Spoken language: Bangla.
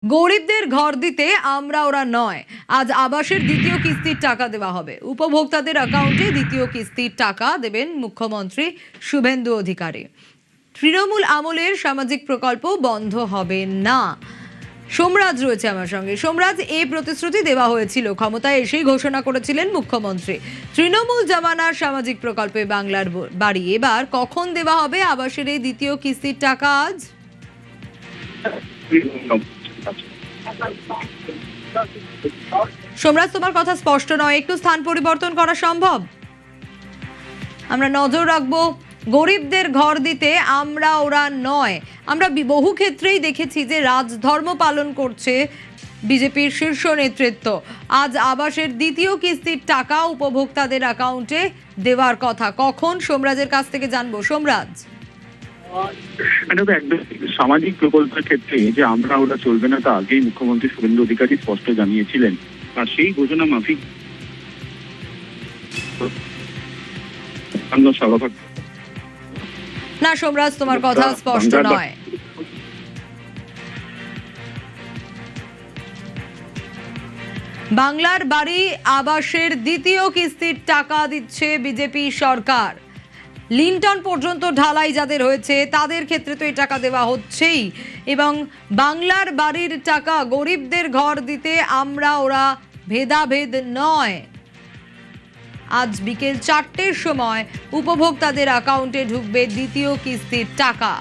গরিবদের ঘর দিতে আমরা ওরা নয়, আজ আবাসের দ্বিতীয় কিস্তির টাকা দেওয়া হবে। উপভোক্তাদের অ্যাকাউন্টে দ্বিতীয় কিস্তির টাকা দেবেন মুখ্যমন্ত্রী শুভেন্দু অধিকারী। তৃণমূল আমলের সামাজিক প্রকল্প বন্ধ হবে না। সোমরাজ রয়েছে আমার সঙ্গে। সোমরাজ, এই প্রতিশ্রুতি দেওয়া হয়েছিল, ক্ষমতায় এসেই ঘোষণা করেছিলেন মুখ্যমন্ত্রী। তৃণমূল জামানার সামাজিক প্রকল্পে বাংলার বাড়ি এবার কখন দেওয়া হবে আবাসের এই দ্বিতীয় কিস্তির টাকা? আজ সোমরাজ, তোমার কথা স্পষ্ট নয়, একটু স্থান পরিবর্তন করা সম্ভব? আমরা নজর রাখবো। গরিবদের ঘর দিতে আমরা ওরা নয়। আমরা বহু ক্ষেত্রেই দেখেছি যে রাজধর্ম পালন করছে বিজেপির শীর্ষ নেতৃত্ব। আজ আবাসের দ্বিতীয় কিস্তির টাকা উপভোক্তাদের অ্যাকাউন্টে দেওয়ার কথা। কখন? সোমরাজের কাছ থেকে জানবো। সোমরাজ, একদম সামাজিক প্রকল্পের ক্ষেত্রে যে আমরা ওরা চলবে না তা আগেই মুখ্যমন্ত্রী শুভেন্দু অধিকারী স্পষ্ট জানিয়েছিলেন, আর সেই ঘোষণা মাফিক না সোমরাজ, তোমার কথা স্পষ্ট নয়। বাংলার বাড়ি আবাসের দ্বিতীয় কিস্তির টাকা দিচ্ছে বিজেপি সরকার। লিন্টন পর্যন্ত ঢালাই যাদের হয়েছে তাদের ক্ষেত্রে তো এই টাকা দেওয়া হচ্ছেই, এবং বাংলার বাড়ির টাকা গরিবদের ঘর দিতে আমরা ওরা ভেদাভেদ নয়। আজ বিকেল 4টের সময় উপভোক্তাদের অ্যাকাউন্টে ঢুকবে দ্বিতীয় কিস্তির টাকা।